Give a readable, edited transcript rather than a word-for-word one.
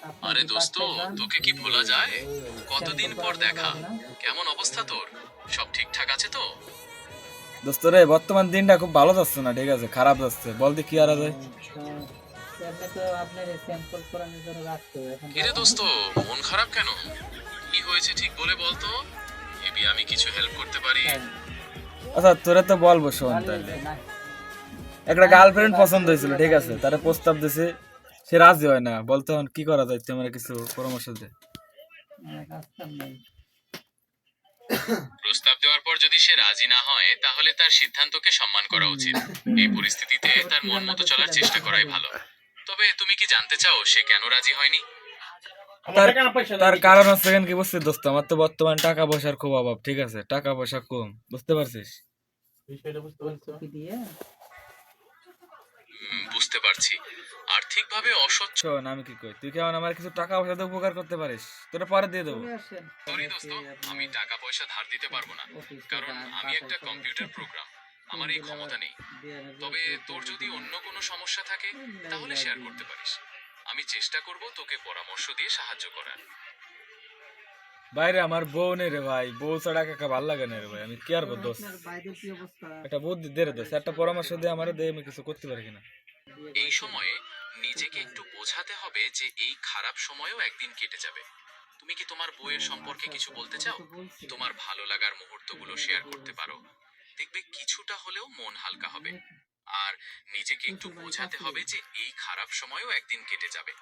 আপনি আরে কি দোস্ত, পাঁচটায় যান? তোকে কি ভোলা যায়? ওই কতদিন স্যাম্পল পর করার জন্য দেখা। লাগে না? কেমন অবস্থা তোর? সব ঠিকঠাক আছে তো? দোস্ত রে, বর্তমান দিনটা খুব ভালো যাচ্ছে না, ঠিক আছে, খারাপ যাচ্ছে। বলতে কি আর যায়। তো এমনি তো আপনার স্যাম্পল করানোর জন্য রাখতে হবে, এখন কিরে রাখেন। দোস্ত, মন খারাপ কেন? কি হয়েছে ঠিক বলে বলতো, মেবি আমি কিছু হেল্প করতে পারি। তাই আচ্ছা, তোরা তো বলবো, শোন ভালোই তাহলে। হয়েছে না। একটা না হয়েছে গার্লফ্রেন্ড পছন্দ বাচ্চাদের হয়েছিল, দিকে ঠিক ভালোই আছে, হয়েছে। তারা প্রস্তাব দিছে, সে রাজি হয় না। বলতে এখন কি করা যায়, তোমরা কিছু পরামর্শ দে। কাজ কাম নেই। প্রস্তাব দেওয়ার পর যদি সে রাজি না হয়, তাহলে তার সিদ্ধান্তকে সম্মান করা উচিত। এই পরিস্থিতিতে তারপর তার কি মন রান্না মতো চলার করছিলেন চেষ্টা দুপুর করাই ভাবে? ভালো। তবে তুমি কি জানতে চাও সে কেন রাজি হয়নি? তার তার কারণ হচ্ছে কেন কি বুঝছিস দোস্ত, আমার তো বর্তমান টাকা পয়সার খুব অভাব, ঠিক আছে, টাকা পয়সা কম, বুঝতে পারছিস। ফুলকপি দিয়ে বুঝতে পারছি। আর্থিকভাবে অসচ্ছল। শোন, আমি কি কই, তুই কেমন আমার কিছু টাকা পয়সা দিয়ে উপকার করতে পারিস, তোরা পরে দিয়ে দেবো। চলে আসেন। সরি এসে দোস্ত, আমি আপনার টাকা পয়সা ধার দিতে পারবো না, অফিসে কারণ যান, আমি বাসায় একটা চলে কম্পিউটার আসেন। প্রোগ্রাম। ফোন আমার এই দিলে আবার ক্ষমতা নেই। দিয়ে না, তবে বিরক্ত তোর হয়ে যদি দিবেন। অন্য কোনো সমস্যা থাকে, মিলাই তাহলে যা শেয়ার দিন। করতে পারিস। আমি চেষ্টা করব তোকে পরামর্শ দিয়ে সাহায্য করার। বাইরে আমার বউ নেই রে ভাই, বউ ছাড়া কাকা ভাল লাগে না রে ভাই, আমি কি আর তো বল দোস্ত। আপনার ভাইদের কি অবস্থা? একটা বুদ্ধি দে রে দোস্ত, একটা পরামর্শ দিয়ে আমার, দে, আমি কিছু করতে পারি কিনা। বিয়ে এই করেছেন? সময়ে নিজেকে একটু বোঝাতে হবে যে এই খারাপ সময়ও একদিন কেটে যাবে। তুমি কি তোমার ও বউয়ের সম্পর্কে আচ্ছা কিছু আচ্ছা, বলতে ওটা চাও? তো বলছিলেন। তোমার ভালো লাগার মুহূর্তগুলো ছেলেরা শেয়ার বিয়ে করতে পারো। বলছিলেন। দেখবে কিছুটা হলেও মন হালকা হবে। আমি আর নিজেকে একটু শ্বশুর বাড়ি বোঝাতে পাশেই। হবে যে এই খারাপ সময়ও একদিন কেটে যাবে।